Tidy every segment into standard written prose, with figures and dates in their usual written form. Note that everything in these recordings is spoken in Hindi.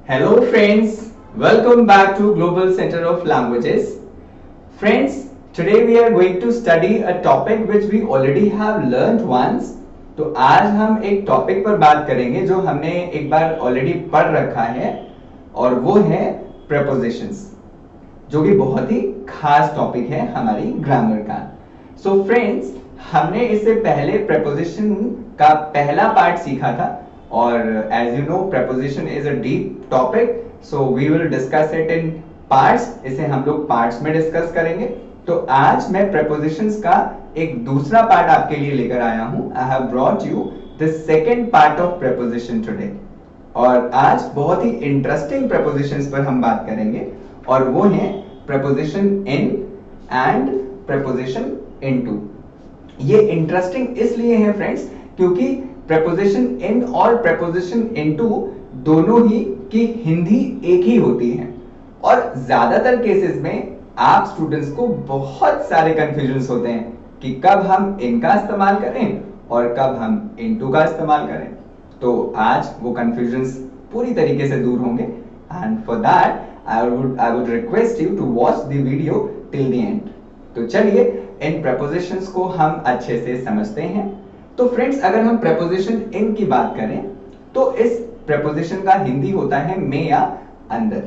Hello friends, welcome back to Global Center of Languages. Friends, today we are going to study a topic which we already have learned once. तो आज हम एक टॉपिक पर बात करेंगे जो हमने एक बार ऑलरेडी पढ़ रखा है और वो है prepositions, जो कि बहुत ही खास टॉपिक है हमारी ग्रामर का. सो फ्रेंड्स, हमने इससे पहले preposition का पहला पार्ट सीखा था और as you know preposition is a deep topic, so we will discuss it in parts. इसे हम लोग parts में डिस्कस करेंगे. तो आज मैं prepositions का एक दूसरा पार्ट आपके लिए लेकर आया हूं. I have brought you the second part of preposition today. और आज बहुत ही इंटरेस्टिंग prepositions पर हम बात करेंगे और वो है preposition in and preposition into. ये इंटरेस्टिंग इसलिए है फ्रेंड्स क्योंकि preposition in और preposition into दोनों ही की हिंदी एक ही होती है और ज्यादातर केसेस में आप स्टूडेंट्स को बहुत सारे कंफ्यूजन्स होते हैं कि कब हम इनका इस्तेमाल करें और कब हम into का इस्तेमाल करें. तो आज वो कंफ्यूजन्स पूरी तरीके से दूर होंगे and for that I would request you to watch the video till the end. तो चलिए इन prepositions को हम अच्छे से समझते हैं. तो फ्रेंड्स, अगर हम preposition in की बात करें तो इस preposition का हिंदी होता है में या अंदर.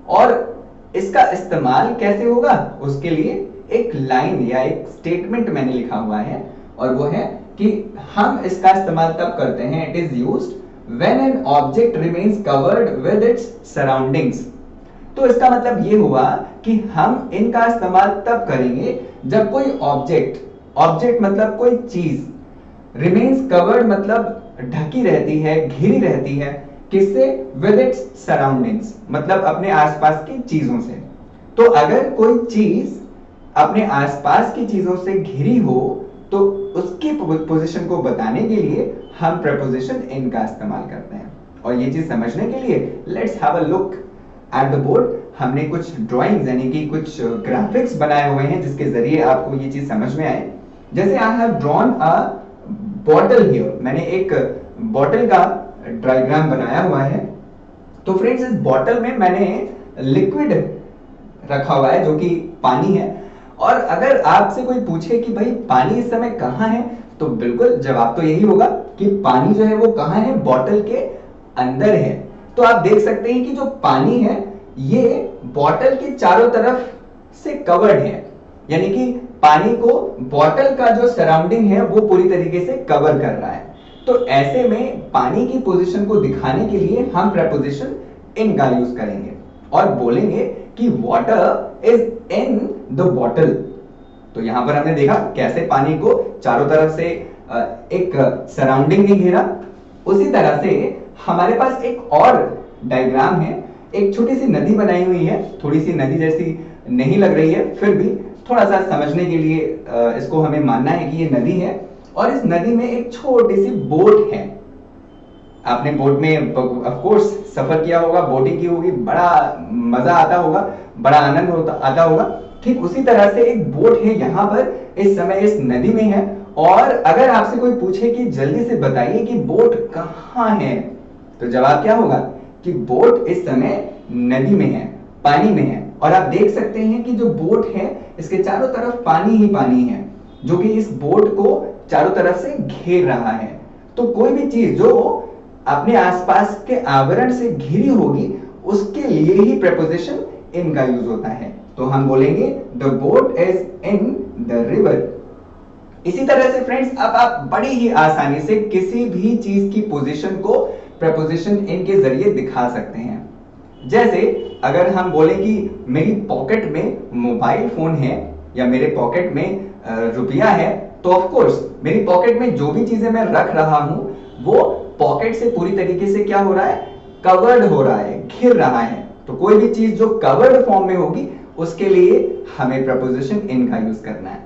और इसका इस्तेमाल कैसे होगा उसके लिए एक लाइन या एक स्टेटमेंट मैंने लिखा हुआ है और वो है कि हम इसका इस्तेमाल तब करते हैं, it is used when an object remains covered with its surroundings. तो इसका मतलब ये हुआ कि हम इनका इस्तेमाल तब करेंगे जब कोई ऑब्जेक्ट मतलब कोई चीज, रिमेन्स कवर्ड मतलब ढकी रहती है, घिरी रहती है, किससे? विद इट्स सराउंडिंग्स मतलब अपने आसपास की चीजों से. तो अगर कोई चीज अपने आसपास की चीजों से घिरी हो तो उसकी पोजीशन को बताने के लिए हम preposition in का इस्तेमाल करते हैं. और ये चीज समझने के लिए let's have a look at the board. हमने कुछ ड्राइंग्स यानी कि कुछ ग्राफिक्स बनाए हुए हैं जिसके जरिए आपको ये चीज समझ में आए. जैसे I have drawn a bottle here. मैंने एक बॉटल का डायग्राम बनाया हुआ है. तो फ्रेंड्स, इस बॉटल में मैंने लिक्विड रखा हुआ है जो कि पानी है. और अगर आपसे कोई पूछे कि भाई पानी इस समय कहाँ है तो बिल्कुल जवाब तो यही होगा कि पानी जो है वो कहाँ है? बॉटल के अंदर है. तो आप देख सकते हैं कि जो पानी है ये बॉटल के चारों तरफ से कवर्ड है, यानी कि पानी को बॉटल का जो सराउंडिंग है वो पूरी तरीके से कवर कर रहा है. तो ऐसे में पानी की पोजीशन को दिखाने के लिए हम preposition in का यूज करेंगे और बोलेंगे कि water is in the bottle. तो यहां पर हमने देखा कैसे पानी को चारों तरफ से एक सराउंडिंग ने घेरा. उसी तरह से हमारे पास एक और डायग्राम है. एक छोटी सी नदी बनाई हुई है, थोड़ी सी नदी जैसी नहीं लग रही है, फिर भी थोड़ा सा समझने के लिए इसको हमें मानना है कि ये नदी है और इस नदी में एक छोटी सी बोट है. आपने बोट में ऑफ कोर्स सफर किया होगा, बोटिंग की होगी, बड़ा मजा आता होगा, बड़ा आनंद आता होगा. ठीक उसी तरह से एक बोट है यहाँ पर इस समय इस नदी में है. और अगर आपसे कोई पूछे कि जल्दी से बताइए कि बोट कहाँ है तो जवाब क्या होगा कि बोट इस समय नदी में है, पानी में है. और आप देख सकते हैं कि जो बोट है इसके चारों तरफ पानी ही पानी है जो कि इस बोट को चारों तरफ से घेर रहा है. तो कोई भी चीज जो अपने आसपास के आवरण से घिरी होगी उसके लिए ही preposition in का यूज होता है. तो हम बोलेंगे the boat is in the river. इसी तरह से फ्रेंड्स, अब आप बड़ी ही आसानी से किसी भी चीज की पोजीशन को preposition in के जरिए दिखा सकते हैं. जैसे अगर हम बोले कि मेरी पॉकेट में मोबाइल फोन है या मेरे पॉकेट में रुपया है, तो ऑफ कोर्स मेरी पॉकेट में जो भी चीजें मैं रख रहा हूं वो पॉकेट से पूरी तरीके से क्या हो रहा है? कवर्ड हो रहा है, घिर रहा है. तो कोई भी चीज जो कवर्ड फॉर्म में होगी उसके लिए हमें preposition in का यूज करना है.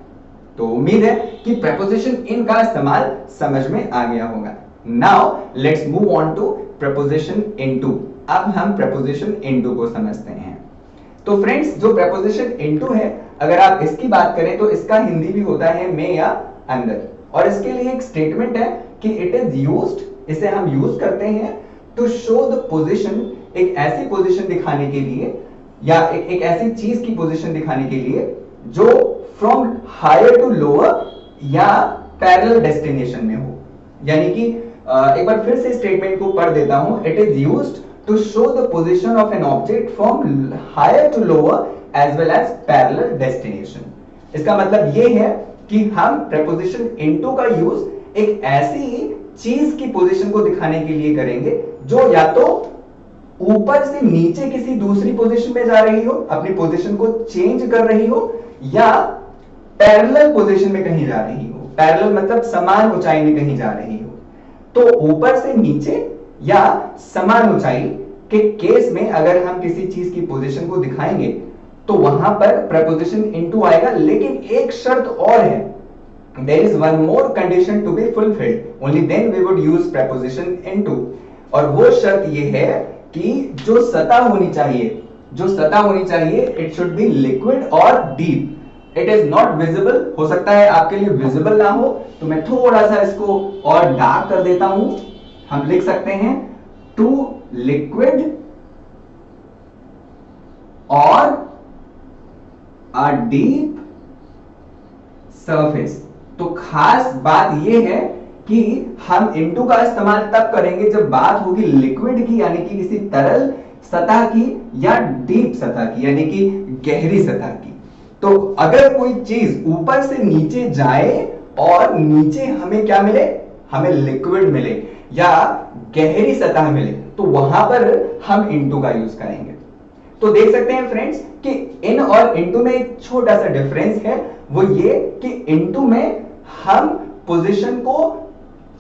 तो उम्मीद है कि preposition in का इस्तेमाल समझ में आ गया होगा. Now let's move on to preposition into. अब हम preposition into को समझते हैं. तो फ्रेंड्स, जो preposition into है, अगर आप इसकी बात करें तो इसका हिंदी भी होता है में या अंदर. और इसके लिए एक स्टेटमेंट है कि इट इज यूज्ड, इसे हम यूज करते हैं टू शो द पोजीशन एक ऐसी पोजीशन दिखाने के लिए या एक ऐसी चीज की पोजीशन दिखाने के लिए जो फ्रॉम हायर टू लोअर या पैरेलल डेस्टिनेशन में हो। यानी कि एक बार फिर से स्टेटमेंट को पढ़ देता हूं। It is used to show the position of an object from higher to lower as well as parallel destination. इसका मतलब ये है कि हम प्रेपोजिशन इनटू का यूज एक ऐसी चीज की पोजीशन को दिखाने के लिए करेंगे जो या तो ऊपर से नीचे किसी दूसरी पोजीशन में जा रही हो, अपनी पोजीशन को चेंज कर रही हो, या पैरेलल पोजीशन में कहीं जा रही हो। पैरेलल मतलब समान ऊंचाई में कहीं जा रही हो। तो ऊपर से नीचे या समान ऊंचाई के केस में अगर हम किसी चीज की पोजीशन को दिखाएंगे तो वहां पर preposition into आएगा, लेकिन एक शर्त और है। There is one more condition to be fulfilled. Only then we would use preposition into. और वो शर्त ये है कि जो सतह होनी चाहिए, it should be liquid or deep. It is not visible. हो सकता है आपके लिए visible ना हो, तो मैं थोड़ा सा इसको और डार्क कर देता हूं। हम लिख सकते हैं to liquid or a deep surface। तो खास बात यह है कि हम into का इस्तेमाल तब करेंगे जब बात होगी लिक्विड की, यानी कि किसी तरल सतह की, या डीप सतह की, यानी कि गहरी सतह की। तो अगर कोई चीज ऊपर से नीचे जाए और नीचे हमें क्या मिले, हमें लिक्विड मिले या गहरी सतह मिले, तो वहां पर हम into का यूज करेंगे। तो देख सकते हैं फ्रेंड्स कि इन और into में एक छोटा सा डिफरेंस है, वो ये कि into में हम पोजीशन को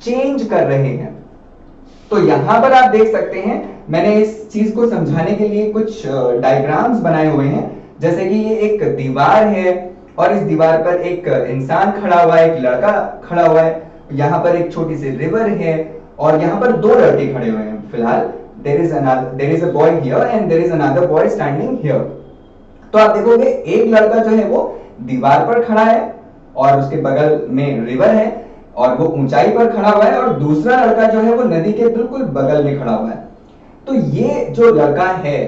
चेंज कर रहे हैं। तो यहां पर आप देख सकते हैं, मैंने इस चीज को समझाने के लिए कुछ डायग्राम्स बनाए हुए हैं। जैसे कि ये एक दीवार है और इस दीवार पर एक इंसान खड़ा हुआ है, एक लड़का खड़ा हुआ है। यहाँ पर एक छोटी सी रिवर है और यहाँ पर दो लड़के खड़े हुए हैं। फिलहाल there is a boy here and there is another boy standing here। तो आप देखोगे एक लड़का जो है वो दीवार पर खड़ा है और उसके बगल में रिवर है और वो ऊंचाई पर खड़ा हुआ है, और दूसरा लड़का जो है वो नदी के बिल्कुल बगल में खड़ा हुआ है। तो ये जो लड़का है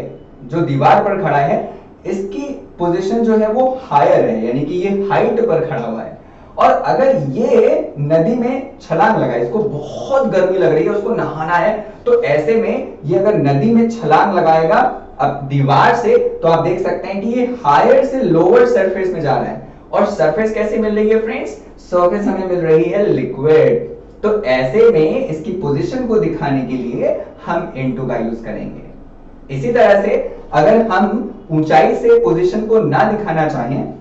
जो दीवार पर खड़ा है, इसकी पोजीशन जो है वो हायर है, यानी कि ये हाइट पर खड़ा हुआ है। और अगर ये नदी में छलांग लगाए, इसको बहुत गर्मी लग रही है, उसको नहाना है, तो ऐसे में ये अगर नदी में छलांग लगाएगा अब दीवार से, तो आप देख सकते हैं कि ये हायर से लोअर सरफेस में जा रहा है। और सरफेस कैसे मिल रही है फ्रेंड्स? सरफेस हमें मिल रही है लिक्विड। तो ऐसे में इसकी पोजीशन को दिखाने के लिए हम into का यूज करेंगे। इसी तरह से अगर हम ऊंचाई से पोजीशन को ना दिखाना चाहें,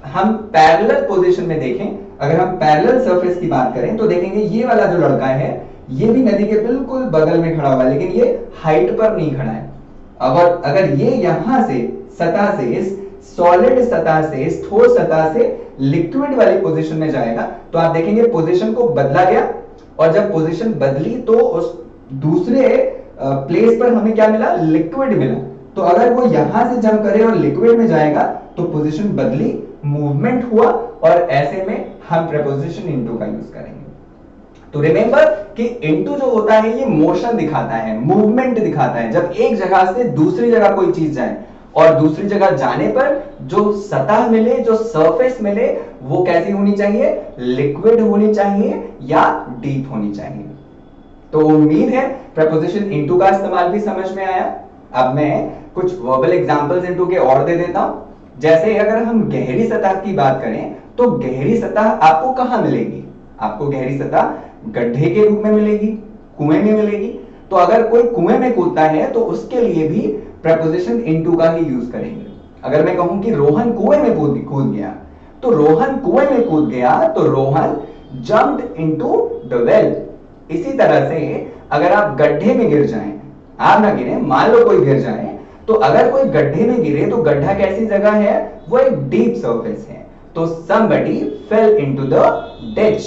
हम पैरेलल पोजीशन में देखें, अगर हम पैरेलल सरफेस की बात करें तो देखेंगे ये वाला जो लड़का है ये भी नदी के बिल्कुल बगल में खड़ा हुआ है, लेकिन ये हाइट पर नहीं खड़ा है। अगर ये यहां से सतह से, इस सॉलिड सतह से, इस ठोस सतह से लिक्विड वाली पोजीशन में जाएगा, तो आप देखेंगे पोजीशन को बदला गया, और जब पोजीशन बदली तो उस दूसरे प्लेस पर हमें क्या मिला? लिक्विड मिला। तो अगर वो यहां से जंप करे और लिक्विड में जाएगा तो पोजीशन बदली, मूवमेंट हुआ, और ऐसे में हम प्रेपोजिशन इनटू का यूज करेंगे। तो रिमेंबर कि इनटू जो होता है ये मोशन दिखाता है, मूवमेंट दिखाता है। जब एक जगह से दूसरी जगह कोई चीज जाए और दूसरी जगह जाने पर जो सतह मिले, जो सरफेस मिले, वो कैसी होनी चाहिए? लिक्विड होनी चाहिए या डीप होनी चाहिए। तो उम्मीद है प्रेपोजिशन इनटू का इस्तेमाल भी समझ में आया। अब मैं कुछ वर्बल एग्जांपल्स इनटू के और दे देता हूं। जैसे अगर हम गहरी सतह की बात करें तो गहरी सतह आपको कहां मिलेगी? आपको गहरी सतह गड्ढे के रूप में मिलेगी, कुएं में मिलेगी। तो अगर कोई कुएं में कूदता है तो उसके लिए भी प्रेपोजिशन इनटू का ही यूज करेंगे। अगर मैं कहूं कि रोहन कुएं में कूद गया, तो रोहन कुएं में कूद गया तो Rohan jumped into the well. इसी तरह से अगर आप गड्ढे में गिर जाएं, आप ना गिरे, मान लो कोई गिर जाए, तो अगर कोई गड्ढे में गिरे तो गड्ढा कैसी जगह है? वो एक डीप सरफेस है। तो somebody fell into the ditch।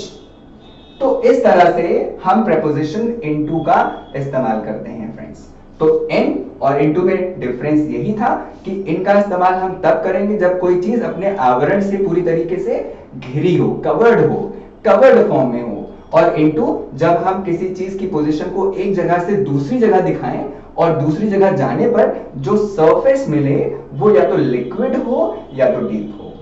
तो इस तरह से हम प्रेपोजिशन into का इस्तेमाल करते हैं फ्रेंड्स। तो in और into में डिफरेंस यही था कि इनका इस्तेमाल हम तब करेंगे जब कोई चीज अपने आवरण से पूरी तरीके से घिरी हो, कवर्ड फॉर्म में हो, और into जब हम किसी चीज की पोजीशन को एक जगह से दूसरी जगह दिखाएं और दूसरी जगह जाने पर जो सरफेस मिले वो या तो लिक्विड हो या तो डीप हो।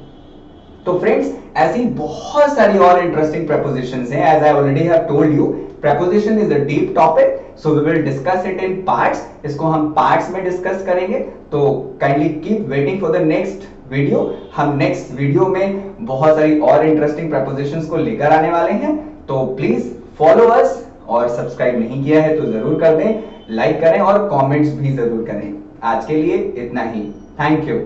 तो फ्रेंड्स, ऐसी बहुत सारी और इंटरेस्टिंग प्रपोजिशंस हैं। As I already have told you, preposition is a deep topic, so we will discuss it in parts. इसको हम पार्ट्स में डिस्कस करेंगे, तो kindly keep waiting for the next video. हम नेक्स्ट वीडियो में बहुत सारी और इंटरेस्टिंग प्रपोजिशंस को लेकर आने वाले हैं, तो प्लीज फॉलो अस, और सब्सक्राइब नहीं किया है तो जरूर कर दें, लाइक करें और कमेंट्स भी जरूर करें। आज के लिए इतना ही। Thank you.